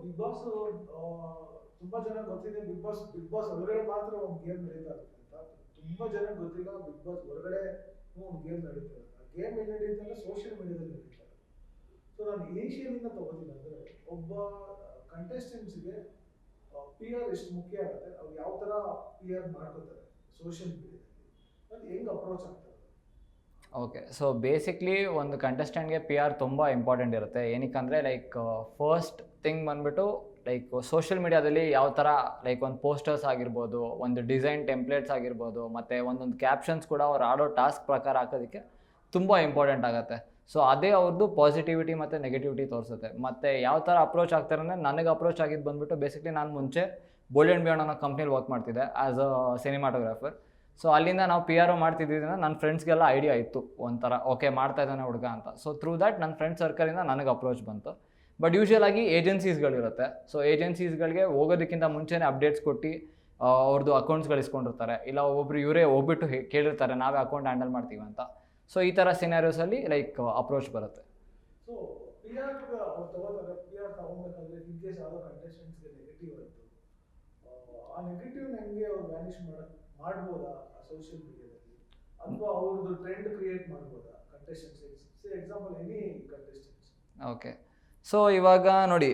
Big boss ತುಂಬಾ ಜನ ಗೊತ್ತಿದೆ ಬಿಗ್ ಬಾಸ್ ಹೊರಗಡೆ ಮಾತ್ರ ಒಂದು ಗೇಮ್ ನಡೀತಾ ಇರುತ್ತೆ ಅಂತ. ತುಂಬಾ ಜನ ಗೊತ್ತಿಲ್ಲ ಬಿಗ್ ಬಾಸ್ ಹೊರಗಡೆ ಒಂದು ಗೇಮ್ ನಡೀತಾ ಇರುತ್ತೆ. ಆ ಗೇಮ್ ಎಲ್ಲಿ ನಡೀತಾ ಅಂದ್ರೆ ಸೋಷಿಯಲ್ ಮೀಡಿಯಾದಲ್ಲಿ ನಡೀತಾ ಇದೆ. ಸೊ ನಾನು ಏಷ್ಯಾದಿಂದ ತಗೋತೀನಿ ಅಂದ್ರೆ ಒಬ್ಬ ಕಂಟೆಸ್ಟೆಂಟ್ಸ್ಗೆ ಪಿ ಆರ್ ಎಷ್ಟು ಮುಖ್ಯ ಆಗುತ್ತೆ, ಅವ್ರು ಯಾವ ತರ ಪಿ ಆರ್ ಮಾಡ್ಕೋತಾರೆ ಸೋಷಿಯಲ್ ಮೀಡಿಯಾದಲ್ಲಿ, ಅದು ಹೆಂಗ್ ಅಪ್ರೋಚ್ ಆಗ್ತಾರೆ. ಓಕೆ, ಸೊ ಬೇಸಿಕ್ಲಿ ಒಂದು ಕಂಟೆಸ್ಟೆಂಟ್ಗೆ ಪಿ ಆರ್ ತುಂಬ ಇಂಪಾರ್ಟೆಂಟ್ ಇರುತ್ತೆ. ಏನಕ್ಕಂದರೆ ಲೈಕ್ ಫಸ್ಟ್ ಥಿಂಗ್ ಬಂದುಬಿಟ್ಟು ಲೈಕ್ ಸೋಷಿಯಲ್ ಮೀಡಿಯಾದಲ್ಲಿ ಯಾವ ಥರ ಲೈಕ್ ಒಂದು ಪೋಸ್ಟರ್ಸ್ ಆಗಿರ್ಬೋದು, ಒಂದು ಡಿಸೈನ್ ಟೆಂಪ್ಲೇಟ್ಸ್ ಆಗಿರ್ಬೋದು, ಮತ್ತು ಒಂದೊಂದು ಕ್ಯಾಪ್ಷನ್ಸ್ ಕೂಡ ಅವ್ರು ಆಡೋ ಟಾಸ್ಕ್ ಪ್ರಕಾರ ಹಾಕೋದಕ್ಕೆ ತುಂಬ ಇಂಪಾರ್ಟೆಂಟ್ ಆಗುತ್ತೆ. ಸೊ ಅದೇ ಅವ್ರದ್ದು ಪಾಸಿಟಿವಿಟಿ ಮತ್ತು ನೆಗೆಟಿವಿಟಿ ತೋರಿಸುತ್ತೆ. ಮತ್ತು ಯಾವ ಥರ ಅಪ್ರೋಚ್ ಆಗ್ತಾರೆ ಅಂದರೆ, ನನಗೆ ಅಪ್ರೋಚ್ ಆಗಿದ್ದು ಬಂದುಬಿಟ್ಟು ಬೇಸಿಕ್ಲಿ ನಾನು ಮುಂಚೆ ಬೋಲ್ಡ್ ಆ್ಯಂಡ್ ಬಿಯಾಂಡ್ ಅನ್ನೋ ಕಂಪ್ನಿಲಿ ವರ್ಕ್ ಮಾಡ್ತಿದ್ದೆ ಆ್ಯಸ್ ಅ ಸಿನಿಮಾಟೋಗ್ರಾಫರ್. ಸೊ ಅಲ್ಲಿಂದ ನಾವು ಪಿ ಆರ್ ಮಾಡ್ತಿದ್ದಿದ್ದರಿಂದ ನನ್ನ ಫ್ರೆಂಡ್ಸ್ಗೆಲ್ಲ ಐಡಿಯಾ ಇತ್ತು ಒಂಥರ ಓಕೆ ಮಾಡ್ತಾ ಇದ್ದಾನೆ ಹುಡುಗ ಅಂತ. ಸೊ ಥ್ರೂ ದ್ಯಾಟ್ ನನ್ನ ಫ್ರೆಂಡ್ ಸರ್ಕಲಿಂದ ನನಗೆ ಅಪ್ರೋಚ್ ಬಂತು. ಬಟ್ ಯೂಶ್ವಲ್ ಆಗಿ ಏಜೆನ್ಸೀಸ್ಗಳಿರುತ್ತೆ. ಸೊ ಏಜೆನ್ಸೀಸ್ಗಳಿಗೆ ಹೋಗೋದಕ್ಕಿಂತ ಮುಂಚೆನೇ ಅಪ್ಡೇಟ್ಸ್ ಕೊಟ್ಟು ಅವ್ರದ್ದು ಅಕೌಂಟ್ಸ್ಗಳು ಇಸ್ಕೊಂಡಿರ್ತಾರೆ, ಇಲ್ಲ ಒಬ್ಬೊಬ್ರು ಇವರೇ ಹೋಗ್ಬಿಟ್ಟು ಕೇಳಿರ್ತಾರೆ ನಾವೇ ಅಕೌಂಟ್ ಹ್ಯಾಂಡಲ್ ಮಾಡ್ತೀವಿ ಅಂತ. ಸೊ ಈ ಥರ ಸಿನಾರಿಯೋಸಲ್ಲಿ ಲೈಕ್ ಅಪ್ರೋಚ್ ಬರುತ್ತೆ. ಸೊ ಪಿ ಆರ್ ಅವ್ರು ತಗೋತಾರೆ, ಪಿ ಆರ್ ತಗೋಬೇಕಾದ್ರೆ ಇನ್ ಕೇಸ್ ಯಾವುದೋ ಕಂಟೆಸ್ಟೆಂಟ್ಸ್ಗೆ ನೆಗೆಟಿವ್ ಆಯಿತು, ಆ ನೆಗೆಟಿವ್ ಹೆಂಗೆ ಅವ್ರು ವ್ಯಾನಿಷ್ ಮಾಡ್ಬೋದಾ ಸೋಷಿಯಲ್ ಮೀಡಿಯಾದಲ್ಲಿ, ಅಥವಾ ಅವ್ರದ್ದು ಟ್ರೆಂಡ್ ಕ್ರಿಯೇಟ್ ಮಾಡ್ಬೋದಾ contestants? Example any contestants. Okay, so ಇವಾಗ ನೋಡಿ,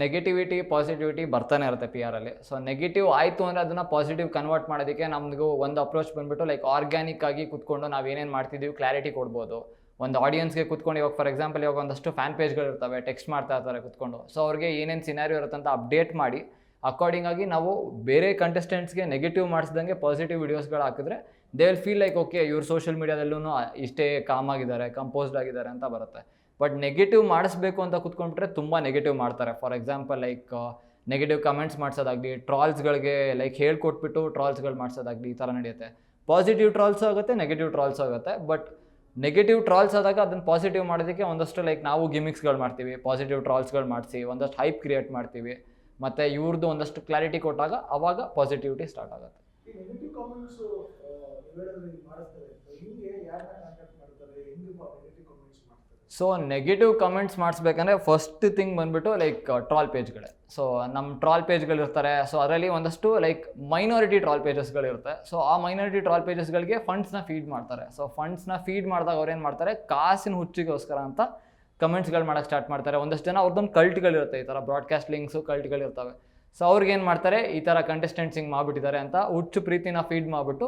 ನೆಗೆಟಿವಿಟಿ ಪಾಸಿಟಿವಿಟಿ ಬರ್ತಾನೆ ಇರುತ್ತೆ ಪಿ ಆರಲ್ಲಿ. ಸೊ ನೆಗೆಟಿವ್ ಆಯಿತು ಅಂದರೆ ಅದನ್ನು ಪಾಸಿಟಿವ್ ಕನ್ವರ್ಟ್ ಮಾಡೋದಕ್ಕೆ ನಮಗೂ ಒಂದು ಅಪ್ರೋಚ್ ಬಂದುಬಿಟ್ಟು ಲೈಕ್ ಆರ್ಗ್ಯಾನಿಕ್ ಆಗಿ ಕೂತ್ಕೊಂಡು ನಾವು ಏನೇನು ಮಾಡ್ತಿದ್ದೀವಿ ಕ್ಲಾರಿಟಿ ಕೊಡ್ಬೋದು ಒಂದು ಆಡಿಯನ್ಸ್ಗೆ ಕೂತ್ಕೊಂಡು. ಇವಾಗ ಫಾರ್ ಎಕ್ಸಾಂಪಲ್ ಇವಾಗ ಒಂದಷ್ಟು ಫ್ಯಾನ್ ಪೇಜ್ಗಳಿರ್ತವೆ, ಟೆಕ್ಸ್ಟ್ ಮಾಡ್ತಾ ಇರ್ತಾರೆ ಕೂತ್ಕೊಂಡು. ಸೊ ಅವ್ರಿಗೆ ಏನೇನು ಸಿನಾರಿಯೋ ಇರುತ್ತೆ ಅಂತ ಅಪ್ಡೇಟ್ ಮಾಡಿ ಅಕಾರ್ಡಿಂಗ್ ಆಗಿ ನಾವು ಬೇರೆ ಕಂಟೆಸ್ಟೆಂಟ್ಸ್ಗೆ ನೆಗೆಟಿವ್ ಮಾಡಿಸ್ದಂಗೆ ಪಾಸಿಟಿವ್ ವೀಡಿಯೋಸ್ಗಳು ಹಾಕಿದ್ರೆ they will feel like okay ಇವ್ರು ಸೋಷಿಯಲ್ ಮೀಡಿಯಾದಲ್ಲೂ ಇಷ್ಟೇ ಕಾಮ್ ಆಗಿದ್ದಾರೆ, ಕಂಪೋಸ್ಡ್ ಆಗಿದ್ದಾರೆ ಅಂತ ಬರುತ್ತೆ. ಬಟ್ ನೆಗೆಟಿವ್ ಮಾಡಿಸ್ಬೇಕು ಅಂತ ಕೂತ್ಕೊಂಡ್ಬಿಟ್ರೆ ತುಂಬ ನೆಗೆಟಿವ್ ಮಾಡ್ತಾರೆ. For example like negative comments ಮಾಡಿಸೋದಾಗಲಿ, ಟ್ರಾಲ್ಸ್ಗಳಿಗೆ ಲೈಕ್ ಹೇಳ್ಕೊಟ್ಬಿಟ್ಟು ಟ್ರಾಲ್ಸ್ಗಳು ಮಾಡಿಸೋದಾಗಲಿ, ಈ ಥರ ನಡೆಯುತ್ತೆ. ಪಾಸಿಟಿವ್ ಟ್ರಾಲ್ಸ್ ಆಗುತ್ತೆ, ನೆಗೆಟಿವ್ ಟ್ರಾಲ್ಸ್ ಆಗುತ್ತೆ. ಬಟ್ ನೆಗೆಟಿವ್ ಟ್ರಾಲ್ಸ್ ಆದಾಗ ಅದನ್ನು ಪಾಸಿಟಿವ್ ಮಾಡೋದಕ್ಕೆ ಒಂದಷ್ಟು ಲೈಕ್ ನಾವು ಗಿಮಿಕ್ಸ್ಗಳು ಮಾಡ್ತೀವಿ, ಪಾಸಿಟಿವ್ ಟ್ರಾಲ್ಸ್ಗಳು ಮಾಡಿಸಿ ಒಂದಷ್ಟು ಹೈಪ್ ಕ್ರಿಯೇಟ್ ಮಾಡ್ತೀವಿ. ಮತ್ತು ಇವ್ರದ್ದು ಒಂದಷ್ಟು ಕ್ಲಾರಿಟಿ ಕೊಟ್ಟಾಗ ಅವಾಗ ಪಾಸಿಟಿವಿಟಿ ಸ್ಟಾರ್ಟ್ ಆಗುತ್ತೆ. ಈ ನೆಗೆಟಿವ್ ಕಾಮೆಂಟ್ಸ್ ಮಾಡಿಸ್ತಾರೆ, ಹಿಂಗೆ ಯಾರನ್ನ ಕಾಂಟ್ಯಾಕ್ಟ್ ಮಾಡ್ತಾರೆ, ಹೆಂಗೆ ನೆಗೆಟಿವ್ ಕಾಮೆಂಟ್ಸ್ ಮಾಡ್ತಾರೆ? ಸೊ ನೆಗೆಟಿವ್ ಕಮೆಂಟ್ಸ್ ಮಾಡಿಸ್ಬೇಕಂದ್ರೆ ಫಸ್ಟ್ ಥಿಂಗ್ ಬಂದುಬಿಟ್ಟು ಲೈಕ್ ಟ್ರಾಲ್ ಪೇಜ್ಗಳೇ. ಸೊ ನಮ್ಮ ಟ್ರಾಲ್ ಪೇಜ್ಗಳಿರ್ತಾರೆ. ಸೊ ಅದರಲ್ಲಿ ಒಂದಷ್ಟು ಲೈಕ್ ಮೈನಾರಿಟಿ ಟ್ರಾಲ್ ಪೇಜಸ್ಗಳಿರುತ್ತೆ. ಸೊ ಆ ಮೈನಾರಿಟಿ ಟ್ರಾಲ್ ಪೇಜಸ್ಗಳಿಗೆ ಫಂಡ್ಸ್ನ ಫೀಡ್ ಮಾಡ್ತಾರೆ. ಸೊ ಫಂಡ್ಸ್ನ ಫೀಡ್ ಮಾಡಿದಾಗ ಅವ್ರು ಏನು ಮಾಡ್ತಾರೆ, ಕಾಸಿನ ಹುಚ್ಚಿಗೋಸ್ಕರ ಅಂತ ಕಮೆಂಟ್ಸ್ಗಳು ಮಾಡೋಕ್ಕೆ ಸ್ಟಾರ್ಟ್ ಮಾಡ್ತಾರೆ. ಒಂದಷ್ಟು ಜನ ಅವ್ರದ್ದೊಂದು ಕಲ್ಟ್ಗಳಿರುತ್ತೆ, ಈ ಥರ ಬ್ರಾಡ್ಕಾಸ್ಟ್ ಲಿಂಕ್ಸು ಕಲ್ಟ್ಗಳಿರ್ತವೆ. ಸೊ ಅವ್ರಿಗೇನು ಮಾಡ್ತಾರೆ, ಈ ಥರ ಕಂಟೆಸ್ಟೆಂಟ್ಸ್ ಹಿಂಗೆ ಮಾಡಿಬಿಟ್ಟಿದ್ದಾರೆ ಅಂತ ಹುಚ್ಚು ಪ್ರೀತಿನ ಫೀಡ್ ಮಾಡಿಬಿಟ್ಟು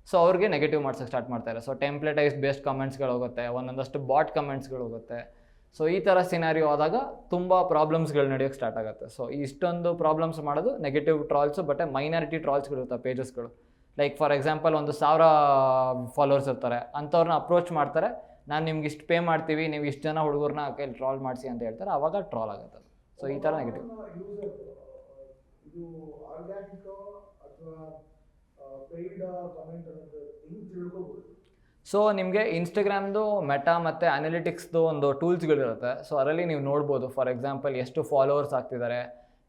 ಸೊ ಅವ್ರಿಗೆ ನೆಗೆಟಿವ್ ಮಾಡ್ಸೋಕ್ಕೆ ಸ್ಟಾರ್ಟ್ ಮಾಡ್ತಾರೆ. ಸೊ ಟೆಂಪ್ಲೇಟೈಸ್ ಬೇಸ್ಡ್ ಕಮೆಂಟ್ಸ್ಗಳು ಹೋಗುತ್ತೆ, ಒಂದೊಂದಷ್ಟು ಬಾಟ್ ಕಮೆಂಟ್ಸ್ಗಳು ಹೋಗುತ್ತೆ. ಸೊ ಈ ಥರ ಸಿನಾರಿಯೋ ಆದಾಗ ತುಂಬ ಪ್ರಾಬ್ಲಮ್ಸ್ಗಳು ನಡೆಯೋಕ್ಕೆ ಸ್ಟಾರ್ಟ್ ಆಗುತ್ತೆ. ಸೊ ಇಷ್ಟೊಂದು ಪ್ರಾಬ್ಲಮ್ಸ್ ಮಾಡೋದು ನೆಗೆಟಿವ್ ಟ್ರಾಲ್ಸು. ಬಟ್ ಮೈನಾರಿಟಿ ಟ್ರಾಲ್ಸ್ಗಳಿರುತ್ತೆ ಪೇಜಸ್ಗಳು. ಲೈಕ್ ಫಾರ್ ಎಕ್ಸಾಂಪಲ್ 1,000 ಫಾಲೋವರ್ಸ್ ಇರ್ತಾರೆ, ಅಂಥವ್ರನ್ನ ಅಪ್ರೋಚ್ ಮಾಡ್ತಾರೆ, ನಾನು ನಿಮ್ಗೆ ಇಷ್ಟು ಪೇ ಮಾಡ್ತೀವಿ, ನೀವು ಇಷ್ಟು ಜನ ಹುಡುಗರನ್ನ ಕೈಲಿ ಟ್ರಾಲ್ ಮಾಡಿಸಿ ಅಂತ ಹೇಳ್ತಾರೆ. ಆವಾಗ ಟ್ರಾಲ್ ಆಗುತ್ತೆ. ಸೊ ಈ ಥರ ನೆಗೆಟಿವ್. ಇದು ಆರ್ಗ್ಯಾನಿಕ್ ಅಥವಾ ಪೇಯ್ಡ್ ಕಮೆಂಟ್ ಅನ್ನೋದು ಹೆಂಗೆ ತಿಳ್ಕೊಬೋದು? ಸೊ ನಿಮಗೆ ಇನ್ಸ್ಟಾಗ್ರಾಮ್ದು ಮೆಟಾ ಮತ್ತು ಅನಾಲಿಟಿಕ್ಸ್ದು ಒಂದು ಟೂಲ್ಸ್ಗಳಿರುತ್ತೆ. ಸೊ ಅದರಲ್ಲಿ ನೀವು ನೋಡ್ಬೋದು ಫಾರ್ ಎಕ್ಸಾಂಪಲ್ ಎಷ್ಟು ಫಾಲೋವರ್ಸ್ ಆಗ್ತಿದ್ದಾರೆ,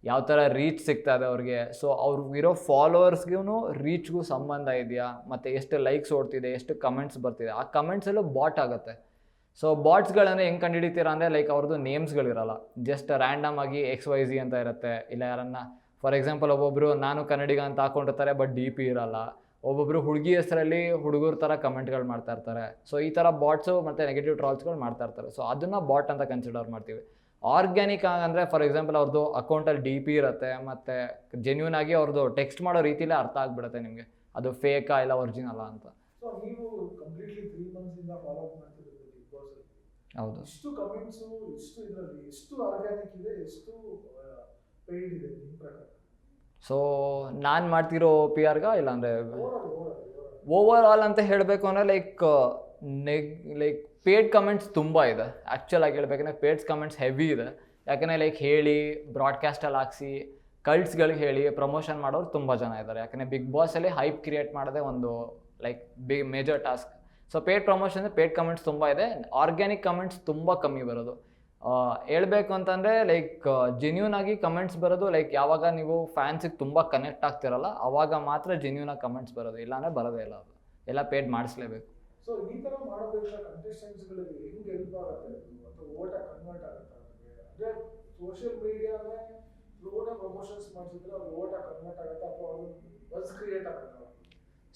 ಯಾವ ಥರ ರೀಚ್ ಸಿಗ್ತಾ ಇದೆ ಅವ್ರಿಗೆ. ಸೊ ಅವ್ರಿಗಿರೋ ಫಾಲೋವರ್ಸ್ಗೂ ರೀಚ್ಗೂ ಸಂಬಂಧ ಇದೆಯಾ, ಮತ್ತು ಎಷ್ಟು ಲೈಕ್ಸ್ ಓಡ್ತಿದೆ, ಎಷ್ಟು ಕಮೆಂಟ್ಸ್ ಬರ್ತಿದೆ. ಆ ಕಮೆಂಟ್ಸಲ್ಲೂ ಬಾಟ್ ಆಗುತ್ತೆ. ಸೊ ಬಾಟ್ಸ್ಗಳಂದರೆ ಹೆಂಗೆ ಕಂಡುಹಿಡಿತೀರಾ ಅಂದರೆ ಲೈಕ್ ಅವ್ರದ್ದು ನೇಮ್ಸ್ಗಳಿರಲ್ಲ, ಜಸ್ಟ್ ರ್ಯಾಂಡಮ್ ಆಗಿ XYZ ಅಂತ ಇರುತ್ತೆ. ಇಲ್ಲ ಯಾರನ್ನ ಫಾರ್ ಎಕ್ಸಾಂಪಲ್ ಒಬ್ಬೊಬ್ಬರು ನಾನು ಕನ್ನಡಿಗ ಅಂತ ಹಾಕೊಂಡಿರ್ತಾರೆ, ಬಟ್ DP ಇರಲ್ಲ. ಒಬ್ಬೊಬ್ಬರು ಹುಡುಗಿ ಹೆಸರಲ್ಲಿ ಹುಡುಗರ ಥರ ಕಮೆಂಟ್ಗಳು ಮಾಡ್ತಾ ಇರ್ತಾರೆ. ಸೊ ಈ ಥರ ಬಾಟ್ಸು ಮತ್ತು ನೆಗೆಟಿವ್ ಟ್ರಾಲ್ಸ್ಗಳು ಮಾಡ್ತಾ ಇರ್ತಾರೆ. ಸೊ ಅದನ್ನು ಬಾಟ್ ಅಂತ ಕನ್ಸಿಡರ್ ಮಾಡ್ತೀವಿ. ಆರ್ಗ್ಯಾನಿಕ್ ಅಂದರೆ ಫಾರ್ ಎಕ್ಸಾಂಪಲ್ ಅವ್ರದ್ದು ಅಕೌಂಟಲ್ಲಿ DP ಇರುತ್ತೆ, ಮತ್ತು ಜೆನ್ಯೂನ್ ಆಗಿ ಅವ್ರದ್ದು ಟೆಕ್ಸ್ಟ್ ಮಾಡೋ ರೀತಿಲೇ ಅರ್ಥ ಆಗಿಬಿಡುತ್ತೆ ನಿಮಗೆ ಅದು ಫೇಕಾ ಇಲ್ಲ ಒರಿಜಿನಲ್ಲ ಅಂತ. ಸೊ ನೀವು ಕಂಪ್ಲೀಟ್ಲಿ 3 months ಇಂದ ಫಾಲೋ ಅಪ್ ಮಾಡ್ತಿರೋದು ಬಿಗ್ ಬಾಸ್ ಅಲ್ಲಿ. ಹೌದು. ಎಷ್ಟು ಕಮೆಂಟ್ಸ್, ಎಷ್ಟು ಇದರಲ್ಲಿ ಎಷ್ಟು ಆರ್ಗ್ಯಾನಿಕ್ ಇದೆ, ಎಷ್ಟು ಪೇಯ್ಡ್ ಇದೆ ನಿಮ್ಮ ಪ್ರಕಾರ? ಸೊ ನಾನು ಮಾಡ್ತಿರೋ ಪಿ ಆರ್ಗ ಇಲ್ಲಾಂದರೆ ಓವರ್ ಆಲ್ ಅಂತ ಹೇಳಬೇಕು ಅಂದರೆ ಲೈಕ್ ಪೇಯ್ಡ್ ಕಮೆಂಟ್ಸ್ ತುಂಬ ಇದೆ. ಆ್ಯಕ್ಚುಲಾಗಿ ಹೇಳ್ಬೇಕಂದ್ರೆ ಪೇಯ್ಡ್ ಕಮೆಂಟ್ಸ್ ಹೆವಿ ಇದೆ. ಯಾಕಂದರೆ ಲೈಕ್ ಹೇಳಿ ಬ್ರಾಡ್ಕಾಸ್ಟಲ್ಲಿ ಹಾಕ್ಸಿ ಕಲ್ಟ್ಸ್ಗಳಿಗೆ ಹೇಳಿ ಪ್ರಮೋಷನ್ ಮಾಡೋರು ತುಂಬ ಜನ ಇದ್ದಾರೆ. ಯಾಕಂದರೆ ಬಿಗ್ ಬಾಸಲ್ಲಿ ಹೈಪ್ ಕ್ರಿಯೇಟ್ ಮಾಡೋದೇ ಒಂದು like major task. So paid promotion paid comments ತುಂಬ ಇದೆ. ಆರ್ಗ್ಯಾನಿಕ್ ಕಮೆಂಟ್ಸ್ ತುಂಬ ಕಮ್ಮಿ ಬರೋದು. ಹೇಳ್ಬೇಕು ಅಂತಂದರೆ ಲೈಕ್ ಜೆನ್ಯೂನ್ ಆಗಿ ಕಮೆಂಟ್ಸ್ ಬರೋದು ಲೈಕ್ ಯಾವಾಗ ನೀವು ಫ್ಯಾನ್ಸಿಗೆ ತುಂಬ ಕನೆಕ್ಟ್ ಆಗ್ತಿರಲ್ಲ ಆವಾಗ ಮಾತ್ರ ಜೆನ್ಯೂನ್ ಆಗಿ ಕಮೆಂಟ್ಸ್ ಬರೋದು, ಇಲ್ಲಾಂದರೆ ಬರೋದೇ ಇಲ್ಲ. ಅದು ಎಲ್ಲ ಪೇಯ್ಡ್ ಮಾಡಿಸ್ಲೇಬೇಕು. ಸೊ ಈ ಥರ ಮಾಡೋದ್ರಿಂದ ಕಂಟೆಸ್ಟೆಂಟ್ಸ್ಗಳಿಗೆ ಹೆಂಗೆ ಹೆಲ್ಪ್ ಆಗುತ್ತೆ ಅಥವಾ ಓಟ ಕನ್ವರ್ಟ್ ಆಗುತ್ತೆ? ಅಂದರೆ ಸೋಷಿಯಲ್ ಮೀಡಿಯಾನೇ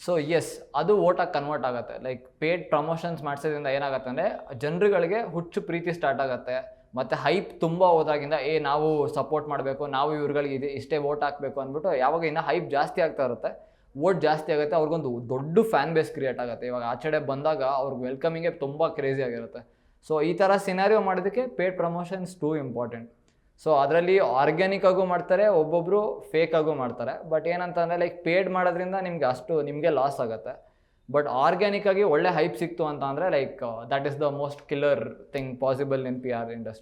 ಸೊ ಎಸ್, ಅದು ಓಟಾಗಿ ಕನ್ವರ್ಟ್ ಆಗುತ್ತೆ. ಲೈಕ್ ಪೇಡ್ ಪ್ರಮೋಷನ್ಸ್ ಮಾಡಿಸೋದ್ರಿಂದ ಏನಾಗುತ್ತೆ ಅಂದರೆ ಜನರುಗಳಿಗೆ ಹುಚ್ಚು ಪ್ರೀತಿ ಸ್ಟಾರ್ಟ್ ಆಗುತ್ತೆ. ಮತ್ತು ಹೈಪ್ ತುಂಬ ಹೋದಾಗಿಂದ ನಾವು ಸಪೋರ್ಟ್ ಮಾಡಬೇಕು, ನಾವು ಇವ್ರುಗಳಿಗೆ ಇಷ್ಟೇ ವೋಟ್ ಹಾಕಬೇಕು ಅಂದ್ಬಿಟ್ಟು ಯಾವಾಗ ಇನ್ನು ಹೈಪ್ ಜಾಸ್ತಿ ಆಗ್ತಾ ಇರುತ್ತೆ, ವೋಟ್ ಜಾಸ್ತಿ ಆಗುತ್ತೆ, ಅವ್ರಿಗೊಂದು ದೊಡ್ಡ ಫ್ಯಾನ್ ಬೇಸ್ ಕ್ರಿಯೇಟ್ ಆಗುತ್ತೆ. ಇವಾಗ ಆಚೆಡೆ ಬಂದಾಗ ಅವ್ರಿಗೆ ವೆಲ್ಕಮಿಂಗೇ ತುಂಬ ಕ್ರೇಜಿ ಆಗಿರುತ್ತೆ. ಸೊ ಈ ಥರ ಸಿನಾರಿಯೋ ಮಾಡೋದಕ್ಕೆ paid promotions two important. So ಅದರಲ್ಲಿ ಆರ್ಗ್ಯಾನಿಕ್ ಆಗೂ ಮಾಡ್ತಾರೆ, ಒಬ್ಬೊಬ್ಬರು ಫೇಕ್ ಆಗೂ ಮಾಡ್ತಾರೆ. ಬಟ್ ಏನಂತ ಅಂದರೆ ಲೈಕ್ ಪೇಡ್ ಮಾಡೋದ್ರಿಂದ ನಿಮಗೆ ಲಾಸ್ ಆಗುತ್ತೆ. ಬಟ್ ಆರ್ಗ್ಯಾನಿಕ್ ಆಗಿ ಒಳ್ಳೆ ಹೈಪ್ ಸಿಕ್ತು ಅಂತ ಅಂದರೆ like that is the most killer thing possible in PR industry.